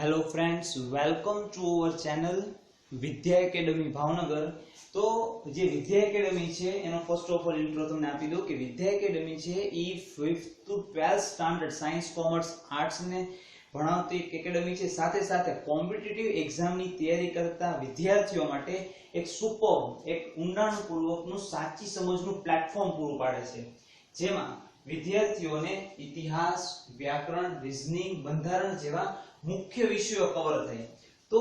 Hello friends, welcome to our channel Vidya academy Bhavnagar. तो जे Vidya academy छे एनो फर्स्ट ऑफ ऑल इंट्रो तमने आपी दो कि विद्या एकेडमी छे ई 5th to 12th standard science commerce arts ने भणावती एक एकेडमी छे। साथे साथे कॉम्पिटिटिव एग्जाम ની તૈયારી કરતા વિદ્યાર્થીઓ માટે એક સુપર એક ઊંડાણપૂર્વકનું સાચી સમજનું પ્લેટફોર્મ પૂરું પાડે છે, જેમાં વિદ્યાર્થીઓને ઇતિહાસ, વ્યાકરણ, રીઝનિંગ, બંધારણ જેવા મુખ્ય વિષયો કવર થાય। તો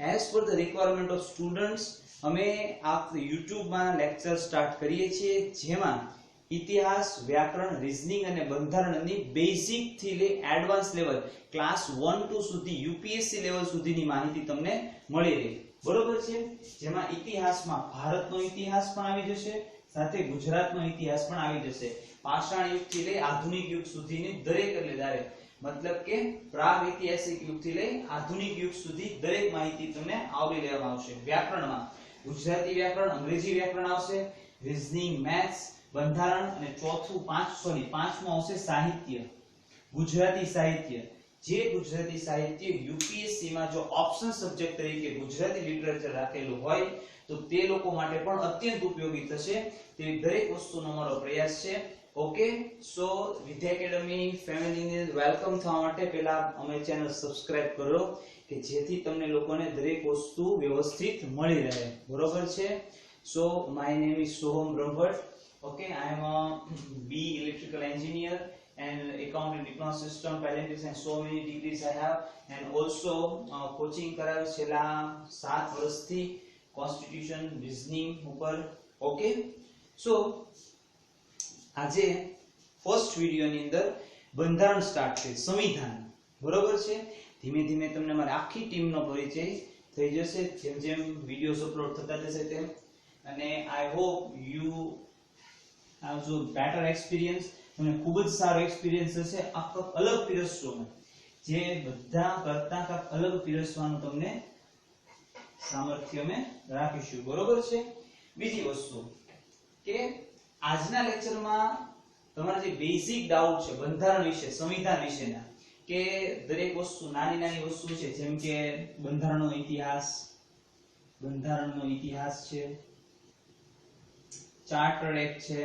as per the requirement of students અમે આ YouTube માં લેક્ચર સ્ટાર્ટ કરીએ છીએ, જેમાં ઇતિહાસ, વ્યાકરણ, રીઝનિંગ અને બંધારણની બેઝિક થી લે એડવાન્સ લેવલ ક્લાસ 1 2 સુધી યુપીએસસી લેવલ સુધીની માહિતી તમને મળી રહે। બરોબર છે, જેમાં ઇતિહાસમાં ભારતનો ઇતિહાસ પણ આવી જશે, સાથે ગુજરાતનો ઇતિહાસ પણ આવી જશે। પાષાણ યુગથી લઈ આધુનિક યુગ સુધીની દરેક એટલે દરેક मतलब के प्राग ऐतिहासिक युग थी लई आधुनिक युग सुधी दरेक माहिती तमने आवरी लेवामां आवशे। व्याकरणमां गुजराती व्याकरण, अंग्रेजी व्याकरण आवशे, रीजनिंग, मैथ्स, बंधारण अने पांचमो आवशे साहित्य, गुजराती साहित्य। जे गुजराती साहित्य यूपीएससी में जो ऑप्शन सब्जेक्ट तरीके गुजराती लिटरेचर राखेलुं होय तो ते लोको माटे पण अत्यंत उपयोगी थशे तेवी दरेक वस्तुनो मारो प्रयास छे। ओके, सो विद्या एकेडमी फैमिली ने वेलकम थवा माटे पहेला अमे चेनल सब्सक्राइब करो के जेथी तमने लोकोने दरेक वस्तु व्यवस्थित मळी रहे। बरोबर छे। So my name is Soham Brahmbhatt. Okay, I am a B electrical engineer and accounting diploma system parenthesis and so many degrees I have and also coaching करावे छेला 7 વર્ષથી constitution reasoning ઉપર। ओके, सो આજે ફર્સ્ટ વિડિયોની અંદર બંધારણ સ્ટાર્ટ છે, સંવિધાન। બરોબર છે, ધીમે ધીમે તમને મારી આખી ટીમનો પરિચય થઈ જશે જેમ જેમ વિડિયોઝ અપલોડ થતા જશે તેમ। અને આઈ હોપ યુ हैव जो बेटर एक्सपीरियंस, તમને ખૂબ જ સારો એક્સપીરિયન્સ હશે। આ કંઈક અલગ પીરસશો, જે બધા કરતા કંઈક અલગ પીરસવાનું તમને સામર્થ્ય અમે રાખીશું। બરોબર છે। બીજી વસ્તુ કે આજના લેક્ચરમાં તમારા જે બેઝિક ડાઉટ છે બંધારણ વિશે, સંવિધાન વિશેના, કે દરેક વસ્તુ નાની નાની વસ્તુ છે જેમ કે બંધારણનો ઇતિહાસ છે, ચાર્ટર એક્ટ છે,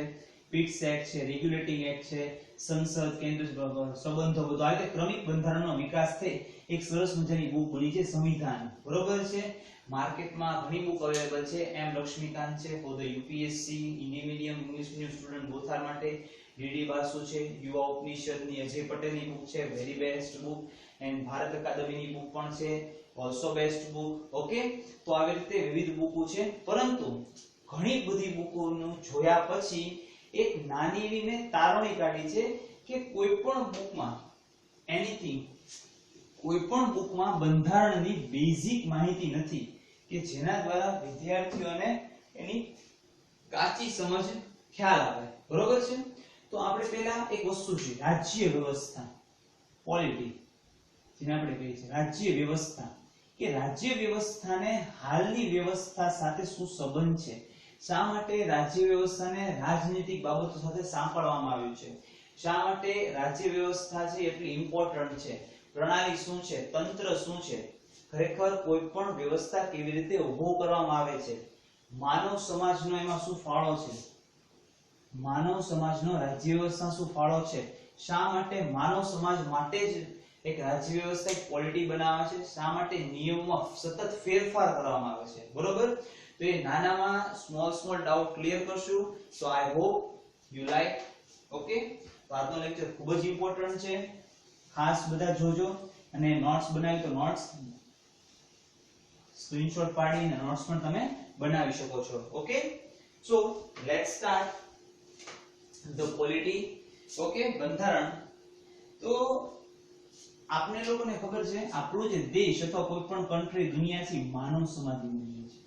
પીટ્સ એક્ટ છે, રેગ્યુલેટિંગ એક્ટ છે, સંસદ કેન્દ્ર સંબંધો, બધો આ રીતે ક્રમિક બંધારણનો વિકાસ થઈ એક સરસ મજાની બુક બની છે સંવિધાન। બરોબર છે। માર્કેટમાં ઘણી બુક અવેલેબલ છે। એમ લક્ષ્મીકાંત છે for the UPSC Hindi medium English medium student બોથાર માટે, ડીડી બાસુ છે, યુવા ઉપનિષદની અજય પટેલની બુક છે, very best book, and Bharat અકાદમીની બુક પણ છે, ઓલસો બેસ્ટ બુક। ઓકે, તો આવી રીતે વિવિધ બુકો છે, પરંતુ ઘણી બધી બુકોનું જોયા પછી એક નાની એવી મેં તારણી કાઢી છે કે કોઈપણ બુકમાં એનીથિંગ, કોઈપણ બુકમાં બંધારણની બેઝિક માહિતી નથી કે જેના દ્વારા વિદ્યાર્થીઓને એની કાચી સમજ ખ્યાલ આવે। બરોબર છે। તો આપણે પહેલા એક વસ્તુ છે રાજ્ય વ્યવસ્થા, પોલિટી, જેને આપણે કહીએ છીએ રાજ્ય વ્યવસ્થા, કે રાજ્ય વ્યવસ્થાને હાલની વ્યવસ્થા સાથે શું સંબંધ છે, શા માટે રાજ્ય વ્યવસ્થાને રાજનીતિક બાબતો સાથે સાંકળવામાં આવ્યું છે, શા માટે રાજ્ય વ્યવસ્થા છે એટલી ઇમ્પોર્ટન્ટ છે, પ્રણાલી શું છે, તંત્ર શું છે, ખરેખર કોઈ પણ વ્યવસ્થા કેવી રીતે ઊભો કરવામાં આવે છે, માનવ સમાજનો એમાં શું ફાળો છે, માનવ સમાજનો રાજ્ય વ્યવસ્થા શું ફાળો છે, શા માટે માનવ સમાજ માટે જ એક રાજ્ય વ્યવસ્થા એક પોલિટી બનાવે છે, શા માટે નિયમોમાં સતત ફેરફાર કરવામાં આવે છે। બરોબર। તો એ નાનામાં સ્મોલ ડાઉટ ક્લિયર કરશું। So I hope you like. Okay, તો આજનો લેક્ચર ખૂબ જ ઇમ્પોર્ટન્ટ છે, ખાસ બધા જોજો। અને નોટ્સ બનાવી તો નોટ્સ સ્ક્રીનશોટ પાડીને નોટ્સ પણ તમે બનાવી શકો છો। Okay, so let's start the polity. Okay, બંધારણ। તો આપને લોકોને ખબર છે આપણો જે દેશ અથવા કોઈ પણ કન્ટ્રી દુનિયાથી માનવ સમાજની બનેલી છે।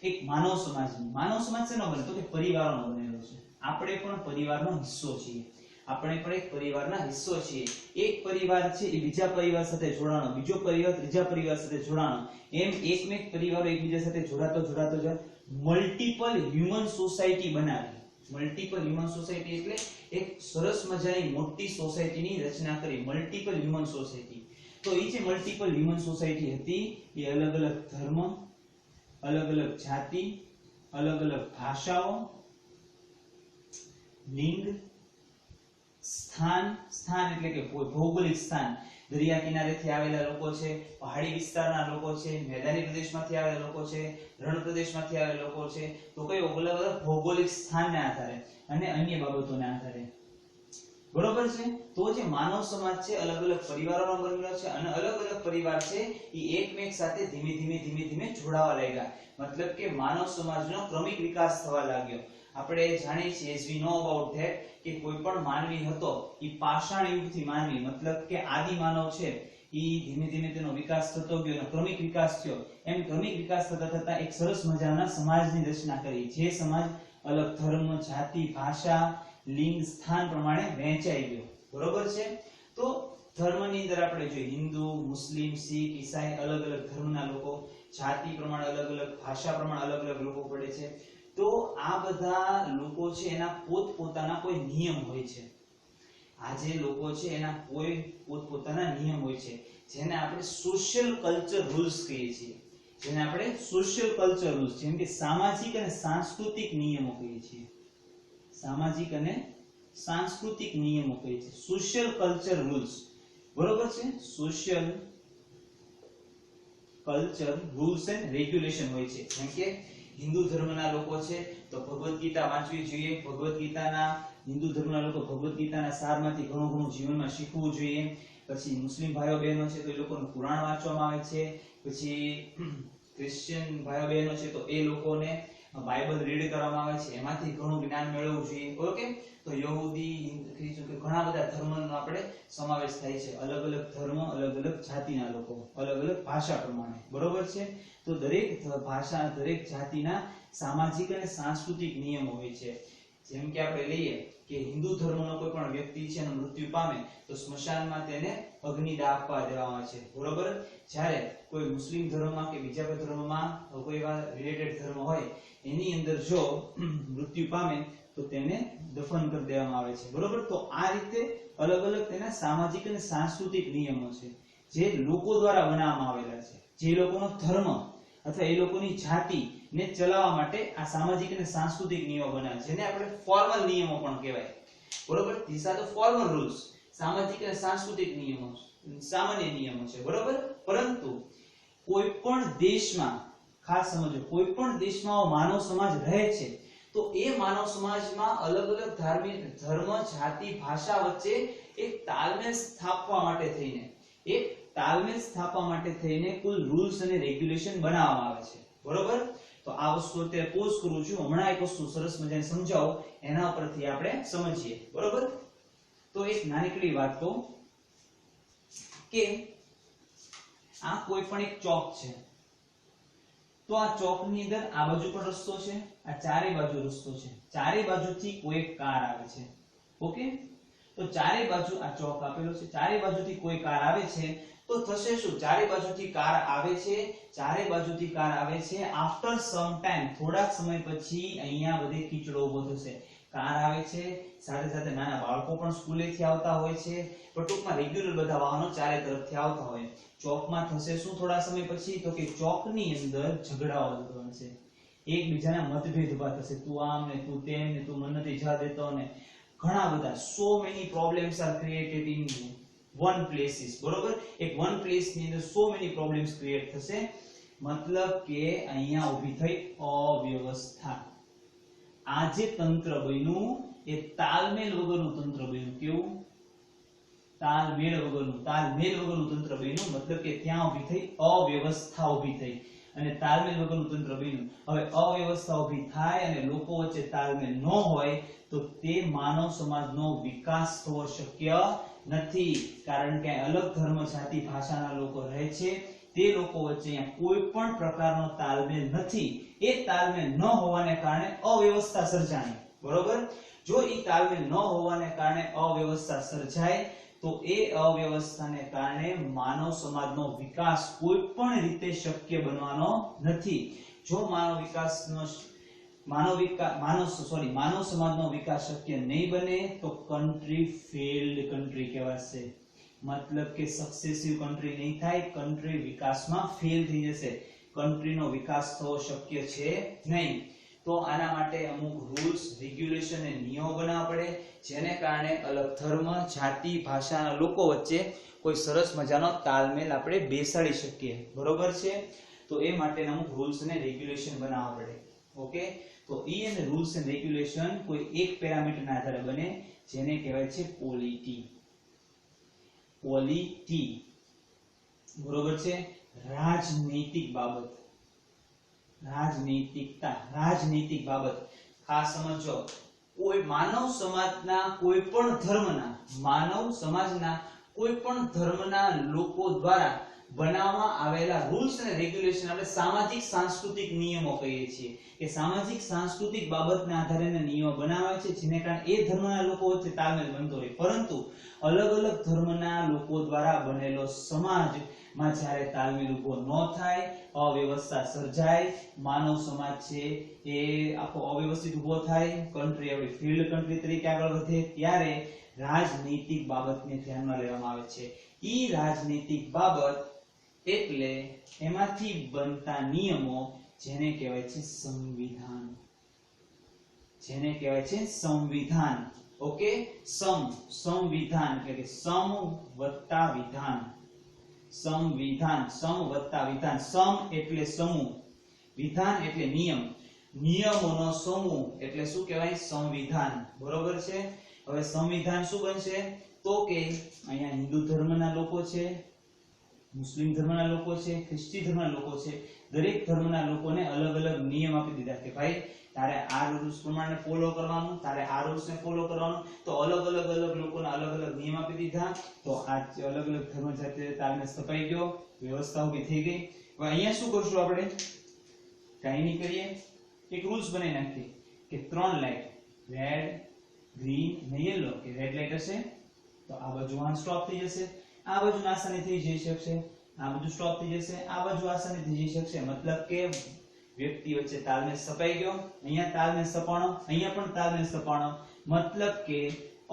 એક માનવ સમાજ શેનો બને તો કે પરિવારનો બનેલો છે। આપણે પણ પરિવારનો હિસ્સો છીએ, આપણે પણ એક પરિવારના હિસ્સો છીએ। એક પરિવાર છે એ બીજા પરિવાર સાથે જોડાણો, બીજો પરિવાર ત્રીજા પરિવાર સાથે જોડાણો, એમ એકમેક પરિવારો એકબીજા સાથે જોડાતો મલ્ટીપલ હ્યુમન સોસાયટી બનાવી। મલ્ટીપલ હ્યુમન સોસાયટી એટલે એક સરસ મજાની મોટી સોસાયટીની રચના કરી, મલ્ટીપલ હ્યુમન સોસાયટી। તો એ જે મલ્ટીપલ હ્યુમન સોસાયટી હતી એ અલગ અલગ ધર્મ, અલગ અલગ જાતિ, અલગ અલગ ભાષાઓ, લિંગ, સ્થાન, સ્થાન એટલે કે ભૌગોલિક સ્થાન, દરિયા કિનારેથી આવેલા લોકો છે, પહાડી વિસ્તારના લોકો છે, મેદાની પ્રદેશમાંથી આવેલા લોકો છે, રણ પ્રદેશમાંથી આવેલા લોકો છે, તો કયો અલગ અલગ ભૌગોલિક સ્થાનને આધારે અને અન્ય બાબતોના આધારે, બરોબર છે. તો જે માનવ સમાજ છે અલગ અલગ પરિવારોનો બનેલો છે અને અલગ અલગ પરિવાર છે એ એકમેક સાથે ધીમે ધીમે જોડાવા લાગ્યા. મતલબ કે માનવ સમાજનો ક્રમિક વિકાસ થવા લાગ્યો. આપણે જાણીએ છીએ as we know about that કે કોઈ પણ માનવી હતો એ પાષાણ યુગથી માનવી મતલબ કે આદિ માનવ છે એ ધીમે ધીમે તેનો વિકાસ થતો ગયો અને ક્રમિક વિકાસ થયો. એમ ક્રમિક વિકાસ થતા થતા એક સરસ મજાના સમાજની રચના કરી, જે સમાજ અલગ ધર્મ, જાતિ, ભાષા, લિંગ, સ્થાન પ્રમાણે વહેંચાઈ ગયો, બરોબર છે. તો ધર્મની અંદર આપણે જોઈએ હિન્દુ, મુસ્લિમ, શીખ, ઈસાઈ, અલગ અલગ ધર્મના લોકો, જાતિ પ્રમાણે અલગ અલગ, ભાષા પ્રમાણે અલગ અલગ લોકો પડે છે. તો આ બધા લોકો છે એના પોતપોતાના કોઈ નિયમ હોય છે. આ જે લોકો છે એના કોઈ પોતપોતાના નિયમ હોય છે, જેને આપણે સોશિયલ કલ્ચર રૂલ્સ કહીએ છીએ. જેને આપણે સોશિયલ કલ્ચર રૂલ્સ, જેમ કે સામાજિક અને સાંસ્કૃતિક નિયમો કહીએ છીએ. સામાજિક અને સાંસ્કૃતિક નિયમો કહીએ છીએ, સોશિયલ કલ્ચર રૂલ્સ, બરોબર છે. Social culture rules and regulation હોય છે. જેમ કે હિન્દુ ધર્મના લોકો છે તો ભગવદ ગીતા વાંચવી જોઈએ. ભગવદ ગીતાના હિન્દુ ધર્મના લોકો ભગવદ ગીતાના સારમાંથી ઘણું ઘણું જીવનમાં શીખવું જોઈએ. પછી મુસ્લિમ ભાઈઓ બહેનો છે તો એ લોકોનું કુરાન વાંચવામાં આવે છે. પછી ક્રિશ્ચિયન ભાઈઓ બહેનો છે તો એ લોકોને બાઇબલ રીડ કરવામાં આવે છે, એમાંથી ઘણું જ્ઞાન મેળવવું જોઈએ. ઓકે, તો યહૂદી, ખ્રિસ્તી, ઘણા બધા ધર્મનો આપણે સમાવેશ થાય છે. અલગ અલગ ધર્મ, અલગ અલગ જાતિના લોકો, અલગ અલગ ભાષા પ્રમાણે, બરોબર છે. તો દરેક ભાષા, દરેક જાતિના સામાજિક અને સાંસ્કૃતિક નિયમો હોય છે. જેમ કે આપણે લઈએ કે હિન્દુ ધર્મનો કોઈ પણ વ્યક્તિ છે અને મૃત્યુ પામે તો સ્મશાનમાં તેને અગ્નિદાહ આપવા દેવામાં આવે છે, બરોબર. જ્યારે કોઈ મુસ્લિમ ધર્મમાં કે બીજા કોઈ ધર્મમાં કોઈ એવા રિલેટેડ ધર્મ હોય એની અંદર જો મૃત્યુ પામે તો તેને દફન કરી દેવામાં આવે છે, બરોબર. તો આ રીતે અલગ અલગ તેના સામાજિક અને સાંસ્કૃતિક નિયમો છે જે લોકો દ્વારા બનાવવામાં આવેલા છે. જે લોકોનો ધર્મ અથવા એ લોકોની જાતિ ને ચલાવવા માટે આ સામાજિક અને સાંસ્કૃતિક નિયમો બનાવે છે, જેને આપણે ફોર્મલ નિયમો પણ કહેવાય, બરોબર. This are the formal rules. સામાજિક અને સાંસ્કૃતિક નિયમો સામાન્ય નિયમો છે, બરોબર. પરંતુ કોઈ પણ દેશમાં, ખાસ સમજો, કોઈ પણ દેશમાં માનવ સમાજ રહે છે તો એ માનવ સમાજમાં અલગ અલગ ધાર્મિક, ધર્મ, જાતિ, ભાષા વચ્ચે એક તાલમેલ સ્થાપવા માટે થઈને કુલ રૂલ્સ અને રેગ્યુલેશન બનાવવામાં આવે છે, બરોબર. તો આ વસ્તુ અત્યારે પોઝ કરું છું, હમણાં એક વસ્તુ સરસ મજાની સમજાવું, એના ઉપરથી આપણે સમજીએ, બરોબર. તો એક નાનકડી વાત કહું કે આ કોઈ પણ એક ચોક છે, તો આ ચોકની અંદર આ બાજુ પણ રસ્તો છે, આ ચારે બાજુ રસ્તો છે, ચારે બાજુથી કોઈ એક કાર આવે છે. ઓકે, તો ચારે બાજુ આ ચોક આપેલો છે, ચારે બાજુથી કોઈ કાર આવે છે તો થશે શું? ચારે બાજુથી કાર આવે છે, ચારે બાજુથી કાર આવે છે. આફ્ટર સમ ટાઈમ, થોડાક સમય પછી અહીંયા બધે કીચડો ઊભો થશે. કાર આવે છે, સાથે સાથે નાના બાળકો પણ સ્કૂલેથી આવતા હોય છે, પણ ટૂંકમાં રેગ્યુલર બધા વાહનો ચારે તરફથી આવતા હોય. ચોકમાં થશે શું થોડા સમય પછી? તો કે ચોકની અંદર ઝઘડાઓ થશે, એકબીજાના મતભેદ ઉભા થશે. તું આમ ને તું તેમ ને તું મને નથી જવા દેતો ને ઘણા બધા, so many problems are created in one places, બરોબર. એક one place ની અંદર so many problems create થશે. મતલબ કે અહીંયા ઊભી થઈ અવ્યવસ્થા. આ જે તંત્ર બન્યું એ તાલમેલ વગરનું તંત્ર બન્યું. કેવું? તાલમેલ વગરનું તંત્ર બન્યું. મતલબ કે ત્યાં ઊભી થઈ અવ્યવસ્થા ઊભી થઈ અને તાલમેલ વગરનું તંત્ર બન્યું. હવે અવ્યવસ્થા ઊભી થાય અને લોકો વચ્ચે તાલમેલ ન હોય તો તે માનવ સમાજનો વિકાસ થવો શક્ય નથી. કારણ કે અલગ ધર્મ, જાતિ, ભાષાના લોકો રહે છે, તે લોકો વચ્ચે અહીંયા કોઈ પણ પ્રકારનો તાલમેલ નથી. એ તાલમેલ ન હોવાને કારણે અવ્યવસ્થા સર્જાણી, બરોબર. જો એ તાલમેલ ન હોવાને કારણે અવ્યવસ્થા સર્જાય તો એ અવ્યવસ્થાને કારણે માનવ સમાજનો વિકાસ કોઈ પણ રીતે શક્ય બનવાનો નથી. જો માનવ સમાજનો વિકાસ શક્ય નહીં બને તો કન્ટ્રી ફેલ્ડ કન્ટ્રી કહેવાશે. मतलब કે સક્સેસિવ કન્ટ્રી નહીં થાય, કન્ટ્રી વિકાસમાં ફેલ થઈ જશે, કન્ટ્રીનો વિકાસ થવો શક્ય છે નહીં. તો આના માટે અમુક રૂલ્સ, રેગ્યુલેશન અને નિયમો બનાવવા પડે, જેને કારણે અલગ ધર્મ, જાતિ, ભાષાના લોકો વચ્ચે કોઈ સરસ મજાનો તાલમેલ આપણે બેસાડી શકીએ. બરોબર છે? તો એ માટેના અમુક રૂલ્સ અને રેગ્યુલેશન બનાવવા પડે. ઓકે, તો ઈ અને રૂલ્સ એન્ડ રેગ્યુલેશન કોઈ એક પેરામીટરના આધારે બને, જેને કહેવાય છે પોલિટી. પોલિટી, બરોબર છે? રાજનૈતિક બાબત, રાજનૈતિકતા, રાજનૈતિક બાબત ખાસ સમજો. કોઈ માનવ સમાજના કોઈ પણ ધર્મના, માનવ સમાજના કોઈ પણ ધર્મના લોકો દ્વારા બનાવવામાં આવેલા રૂલ્સ અને રેગ્યુલેશન આપણે સામાજિક સાંસ્કૃતિક નિયમો કહીએ છીએ. કે સામાજિક સાંસ્કૃતિક બાબતના આધારે નિયમો બનાવાય છે, જેને કારણે એ ધર્મના લોકો વચ્ચે તાલમેલ બનતો રહે. પરંતુ અલગ અલગ ધર્મના લોકો દ્વારા બનેલો સમાજમાં જ્યારે તાલમેલ ઉભો ન થાય, અવ્યવસ્થા સર્જાય, માનવ સમાજ છે એ આખો અવ્યવસ્થિત ઉભો થાય, કન્ટ્રી આપણી ફિલ્ડ કન્ટ્રી તરીકે આગળ વધે, ત્યારે રાજનૈતિક બાબતને ધ્યાનમાં લેવામાં આવે છે. ઈ રાજનૈતિક બાબત એટલે એમાંથી બનતા નિયમો, જેને કહેવાય છે સંવિધાન. જેને કહેવાય છે સંવિધાન. ઓકે, સંવિધાન એટલે કે સમ વત્તા વિધાન. સંવિધાન, સમ વત્તા વિધાન. સમ એટલે સમૂહ, વિધાન એટલે નિયમ, નિયમોનો સમૂહ એટલે શું કહેવાય? સંવિધાન. બરોબર છે? હવે સંવિધાન શું બનશે? તો કે અહીંયા હિન્દુ ધર્મના લોકો છે, મુસ્લિમ ધર્મના લોકો છે, ખ્રિસ્તી ધર્મના લોકો છે, દરેક ધર્મના લોકોને અલગ અલગ નિયમ આપી દીધા કે ભાઈ તારે આ રૂલ્સ પ્રમાણે ફોલો કરવાનું, તારે આ રૂલ્સને ફોલો કરવાનું. તો અલગ અલગ લોકોને અલગ અલગ નિયમ આપી દીધા. તો આ અલગ અલગ ધર્મ જાતે તાલમેલ સ્થપાઈ ગયો, વ્યવસ્થા ઊભી થઈ ગઈ. હવે અહીંયા શું કરશું આપણે? કાઈ નહીં કરીએ, એક રૂલ્સ બનાવી નાખીએ કે 3 લાઈટ, રેડ, ગ્રીન અને યેલો, કે રેડ લાઈટ હશે તો આ બાજુ વાહન સ્ટોપ થઈ જશે, આ બાજુ આસાનીથી જઈ શકશે, આ બાજુ સ્ટોપ થઈ જશે, આ બાજુ આસાનીથી જઈ શકશે. મતલબ કે વ્યક્તિ વચ્ચે તાલમેલ સ્થપાઈ ગયો, અહીંયા તાલમેલ સ્થપાણો, અહીંયા પણ તાલમેલ સ્થપાણો. મતલબ કે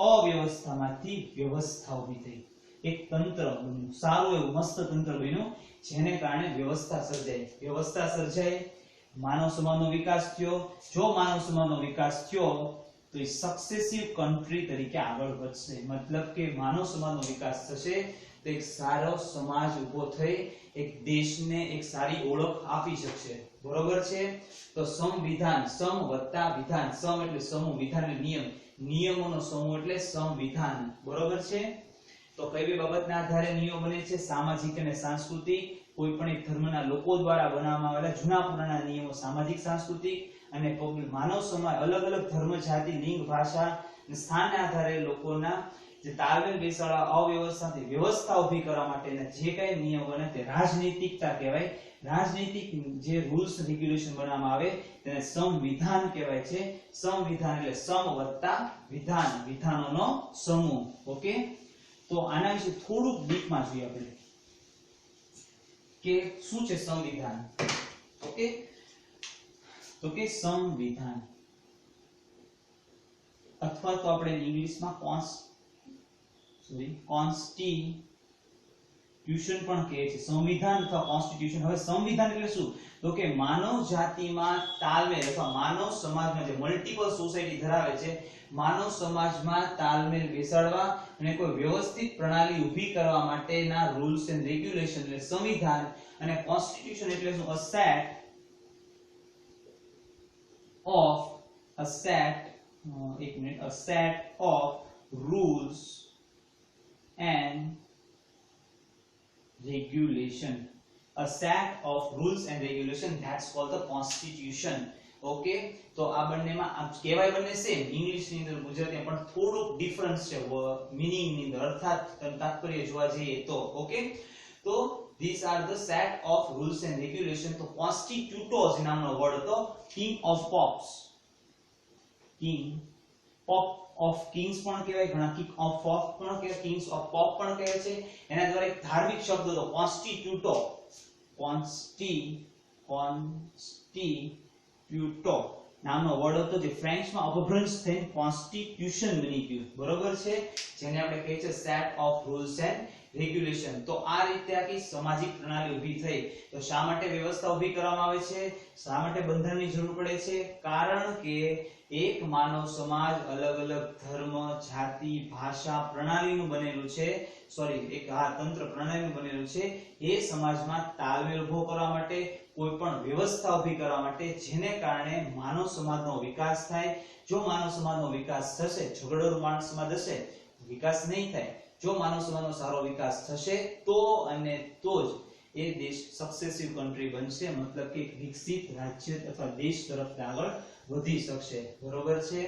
અવ્યવસ્થામાંથી વ્યવસ્થા ઊભી થઈ, એક તંત્ર બન્યું, સારું એવું મસ્ત તંત્ર બન્યું, જેને કારણે વ્યવસ્થા સર્જાઈ. વ્યવસ્થા સર્જાઈ, માનવ સમાજનો વિકાસ થયો. જો માનવ સમાજનો વિકાસ થયો તો એ સક્સેસિવ કન્ટ્રી તરીકે આગળ વધશે. મતલબ કે માનવ સમાજનો વિકાસ થશે તો એક સારો સમાજ ઊભો થઈ એક દેશને એક સારી ઓળખ આપી શકશે. બરોબર છે? તો સંવિધાન, સમ વત્તા વિધાન. સમ એટલે સમૂહ, વિધાન એટલે નિયમ, નિયમોનો સમૂહ એટલે સંવિધાન. બરોબર છે? તો કઈ બે બાબતના આધારે નિયમો બને છે? સામાજિક અને સાંસ્કૃતિક. કોઈ પણ એક ધર્મના લોકો દ્વારા બનાવવામાં આવેલા જૂના પુરાણા નિયમો સામાજિક સાંસ્કૃતિક, અને માનવ સમાજ અલગ અલગ ધર્મ, જાતિ, લિંગ, ભાષા અને સ્થાનના આધારે લોકોના જે તાલમેલ બેસાડવા, અવ્યવસ્થાથી વ્યવસ્થા ઊભી કરવા માટેના જે કઈ નિયમો બને તે રાજનૈતિકતા કહેવાય. રાજનૈતિક જે રૂલ્સ રેગ્યુલેશન બનાવવામાં આવે તેને સંવિધાન કહેવાય છે. સંવિધાન એટલે સમ વત્તા વિધાન, વિધાનોનો સમૂહ. ઓકે, તો આના વિશે થોડુંક ડીપમાં જોઈએ આપણે કે શું છે સંવિધાન. ઓકે, તો કે સંવિધાન અથવા તો આપણે ઇંગ્લિશમાં કોન્સ્ટિટ્યુશન પણ કહે છે. સંવિધાન અથવા કોન્સ્ટિટ્યુશન. હવે સંવિધાન એટલે શું? તો કે માનવ જાતિમાં તાલમેલ અથવા માનવ સમાજમાં જે મલ્ટીપલ સોસાયટી ધરાવે છે, માનવ સમાજમાં તાલમેલ બેસાડવા અને કોઈ વ્યવસ્થિત પ્રણાલી ઊભી કરવા માટેના રૂલ્સ એન્ડ રેગ્યુલેશન એટલે સંવિધાન. અને કોન્સ્ટિટ્યુશન એટલે શું? a set of rules and regulation. A set of rules and regulation, that's called the constitution. Okay, તો આ બંનેમાં આ કહેવાય બંને સેમ, ઇંગ્લિશ ની અંદર ગુજરાતીમાં પણ થોડુંક ડિફરન્સ છે મીનિંગ ની અંદર, અર્થાત તાત્પર્ય જોવા જઈએ તો. ઓકે, તો these are the set of rules and regulation. તો constitutos નામનો વર્ડ હતો, king of pops, king pop of kings પણ કહેવાય, ઘણા king of pop પણ કહેવાય, kings of pop પણ કહેવાય છે. એના દ્વારા એક ધાર્મિક શબ્દ હતો constituto. નામનો વર્ડ હતો જે ફ્રેન્ચમાં અપભ્રંશ થઈને કોન્સ્ટિટ્યુશન બની ગયું, બરોબર છે, જેને આપણે કહીએ છીએ set of rules and regulation. તો આ રીતે આખી સામાજિક પ્રણાલી ઊભી થઈ. તો શા માટે વ્યવસ્થા ઊભી કરવામાં આવે છે, શા માટે બંધારણની જરૂર પડે છે? કારણ કે એક માનવ સમાજ અલગ અલગ ધર્મ, જાતિ, ભાષા, પ્રણાલીનું બનેલું છે, એક તંત્ર પ્રણાલીનું બનેલું છે. એ સમાજમાં તાલમેલ ઉભો કરવા માટે, કોઈ પણ વ્યવસ્થા ઊભી કરવા માટે, જેને કારણે માનવ સમાજનો વિકાસ થાય. જો માનવ સમાજનો વિકાસ થશે, ઝઘડોળ માનવ સમાજ હશે, વિકાસ નહીં થાય. જો માનવ સમાજનો સારો વિકાસ થશે તો અને તો જ એ દેશ સક્સેસિવ કન્ટ્રી બનશે, મતલબ કે વિકસિત રાજ્ય અથવા દેશ તરફ આગળ વધી શકશે, બરોબર છે.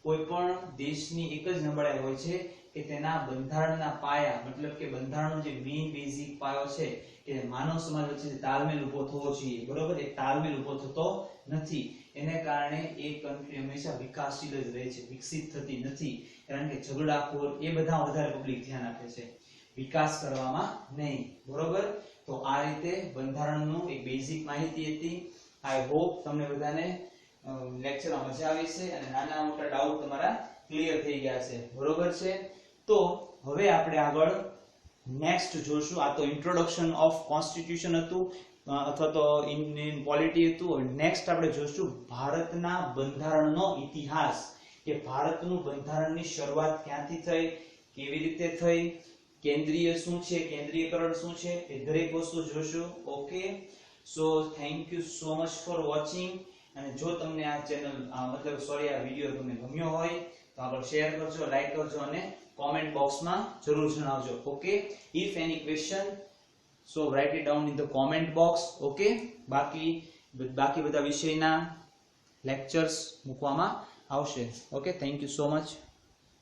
કોઈ પણ દેશની એક જ નબળાઈ હોય છે કે તેના બંધારણના પાયા, મતલબ કે બંધારણનો જે મેઇન બેઝિક પાયો છે કે માનવ સમાજ વચ્ચે તાલમેલ ઉભો થવો જોઈએ, બરોબર. એ તાલમેલ ઉભો થતો નથી, એને કારણે એ કન્ટ્રી હંમેશા વિકાસશીલ જ રહે છે, વિકસિત થતી નથી. કારણ કે ઝઘડાખોર એ બધા વધારે પબ્લિક ધ્યાન આપે છે, વિકાસ કરવામાં નહીં, બરોબર. તો આ રીતે બંધારણનું એક બેઝિક માહિતી હતી. આઈ હોપ તમને બધાને લેક્ચરમાં મજા આવી છે અને નાના મોટા ડાઉટ તમારા ક્લિયર થઈ ગયા છે, બરોબર છે. તો હવે આપણે આગળ નેક્સ્ટ જોશું. આ તો ઇન્ટ્રોડક્શન ઓફ કોન્સ્ટિટ્યુશન હતું અથવા તો ઇન પોલિટી હતું. નેક્સ્ટ આપણે જોશું ભારતના બંધારણનો ઇતિહાસ, કે ભારતનું બંધારણની શરૂઆત ક્યાંથી થઈ, કેવી રીતે થઈ, કેન્દ્રીય શું છે, કેન્દ્રીયકરણ શું છે, એ દરેક વસ્તુ જોશું. Okay, so thank you so much for watching. અને જો તમને આ ચેનલ મતલબ આ વિડિયો તમને ગમ્યો હોય તો આગળ શેર કરજો, લાઈક કરજો અને કોમેન્ટ બોક્સમાં જરૂર જણાવજો. Okay, if any question so write it down in the comment box. Okay, બાકી બધા વિષયના લેક્ચર્સ મૂકવામાં આવશે. Okay, thank you so much.